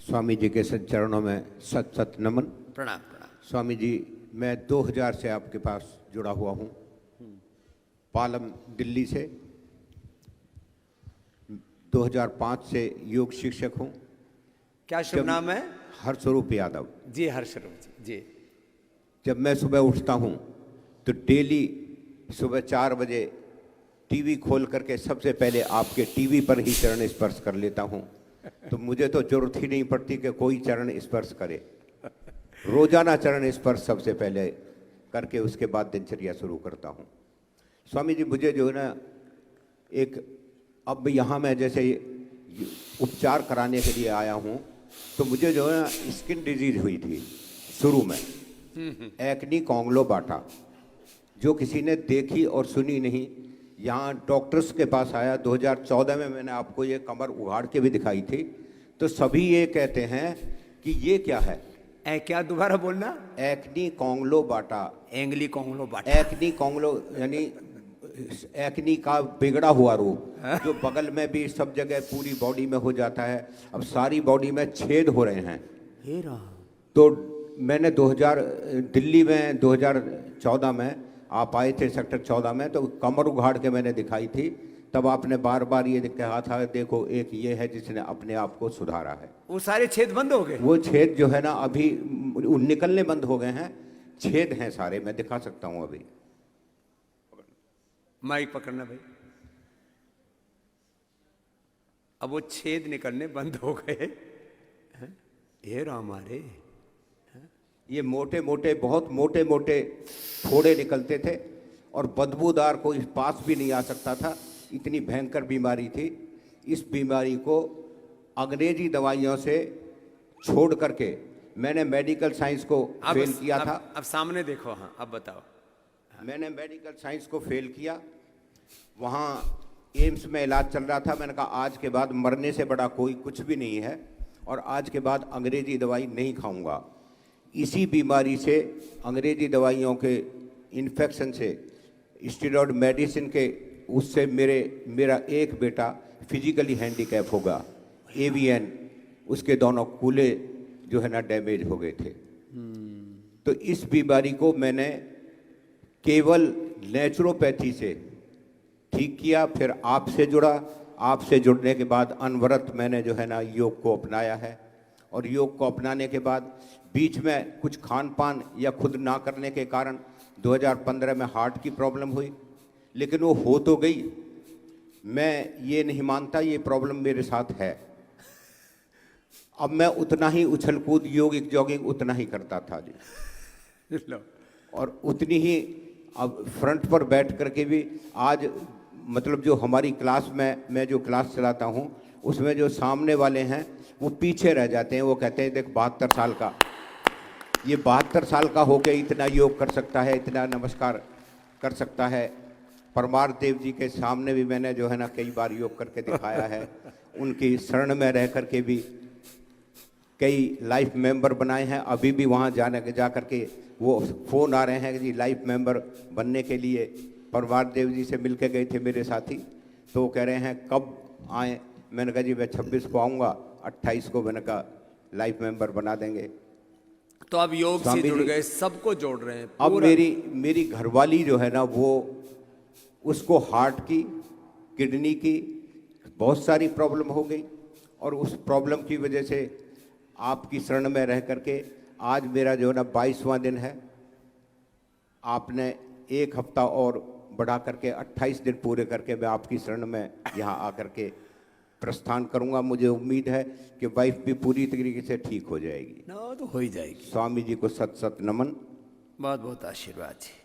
स्वामी जी के चरणों में सत सत नमन। प्रणाम प्रणाम। स्वामी जी, मैं 2000 से आपके पास जुड़ा हुआ हूँ, पालम दिल्ली से। 2005 से योग शिक्षक हूँ। क्या शुभ नाम है? हर्षरूप यादव जी। हर्षरूप जी। जब मैं सुबह उठता हूँ तो डेली सुबह 4 बजे टीवी खोल करके सबसे पहले आपके टीवी पर ही चरण स्पर्श कर लेता हूँ। तो मुझे तो जरूरत ही नहीं पड़ती कि कोई चरण स्पर्श करे। रोजाना चरण स्पर्श सबसे पहले करके उसके बाद दिनचर्या शुरू करता हूँ। स्वामी जी, मुझे जो है ना, एक अब यहाँ मैं जैसे उपचार कराने के लिए आया हूँ, तो मुझे जो है ना स्किन डिजीज हुई थी शुरू में, एक्नी कॉन्ग्लोबाटा, जो किसी ने देखी और सुनी नहीं। यहाँ डॉक्टर्स के पास आया 2014 में, मैंने आपको ये कमर उघाड़ के भी दिखाई थी, तो सभी ये कहते हैं कि ये क्या है। क्या दोबारा बोलना? एक्नी कॉन्ग्लोबाटा। एंगली कॉन्ग्लोबाटा। एक्नी कॉन्ग्लो यानी एक्नी का बिगड़ा हुआ रूप, जो बगल में भी सब जगह पूरी बॉडी में हो जाता है। अब सारी बॉडी में छेद हो रहे हैं। तो मैंने दिल्ली में 2014 में आप आए थे, सेक्टर 14 में, तो कमर उघाड़ के मैंने दिखाई थी। तब आपने बार बार ये कहा था, देखो एक ये है जिसने अपने आप को सुधारा है। वो सारे छेद बंद हो गए? वो छेद जो है ना अभी निकलने बंद हो गए हैं। छेद हैं सारे, मैं दिखा सकता हूँ अभी। माइक पकड़ना भाई। अब वो छेद निकलने बंद हो गए। ये हमारे ये मोटे मोटे, बहुत मोटे मोटे फोड़े निकलते थे और बदबूदार, कोई पास भी नहीं आ सकता था। इतनी भयंकर बीमारी थी। इस बीमारी को अंग्रेजी दवाइयों से छोड़ करके मैंने मेडिकल साइंस को फेल किया था। अब सामने देखो। हाँ, अब बताओ। मैंने मेडिकल साइंस को फेल किया। वहाँ एम्स में इलाज चल रहा था। मैंने कहा आज के बाद मरने से बड़ा कोई कुछ भी नहीं है, और आज के बाद अंग्रेजी दवाई नहीं खाऊंगा। इसी बीमारी से, अंग्रेजी दवाइयों के इन्फेक्शन से, स्टेरॉयड मेडिसिन के, उससे मेरा एक बेटा फिजिकली हैंडीकैप होगा, AVN, उसके दोनों कूल्हे जो है ना डैमेज हो गए थे। तो इस बीमारी को मैंने केवल नेचुरोपैथी से ठीक किया। फिर आपसे जुड़ा। आपसे जुड़ने के बाद अनवरत मैंने जो है ना योग को अपनाया है। और योग को अपनाने के बाद बीच में कुछ खान पान या खुद ना करने के कारण 2015 में हार्ट की प्रॉब्लम हुई, लेकिन वो हो तो गई। मैं ये नहीं मानता ये प्रॉब्लम मेरे साथ है। अब मैं उतना ही उछल कूद, योगिक जॉगिंग उतना ही करता था जी, और उतनी ही अब फ्रंट पर बैठ करके भी आज, मतलब जो हमारी क्लास में, मैं जो क्लास चलाता हूँ, उसमें जो सामने वाले हैं वो पीछे रह जाते हैं। वो कहते हैं देख 72 साल का, ये 72 साल का हो के इतना योग कर सकता है, इतना नमस्कार कर सकता है। परमार देव जी के सामने भी मैंने जो है ना कई बार योग करके दिखाया है। उनकी शरण में रह करके भी कई लाइफ मेंबर बनाए हैं। अभी भी वहाँ जा करके वो फ़ोन आ रहे हैं कि जी लाइफ मेंबर बनने के लिए परमार देव जी से मिल के गए थे मेरे साथी। तो वो कह रहे हैं कब आए। मैंने कहा जी मैं 26 को आऊँगा, 28 को मैंने कहा लाइफ मेंबर बना देंगे। तो अब योग से जुड़ गए, सबको जोड़ रहे हैं। अब मेरी घरवाली जो है ना, वो उसको हार्ट की, किडनी की बहुत सारी प्रॉब्लम हो गई, और उस प्रॉब्लम की वजह से आपकी शरण में रह करके आज मेरा जो है ना 22वां दिन है। आपने एक हफ्ता और बढ़ा करके 28 दिन पूरे करके मैं आपकी शरण में यहाँ आकर के प्रस्थान करूंगा। मुझे उम्मीद है कि वाइफ भी पूरी तरीके से ठीक हो जाएगी। ना तो हो ही जाएगी। स्वामी जी को सत सत नमन। बहुत बहुत आशीर्वाद जी।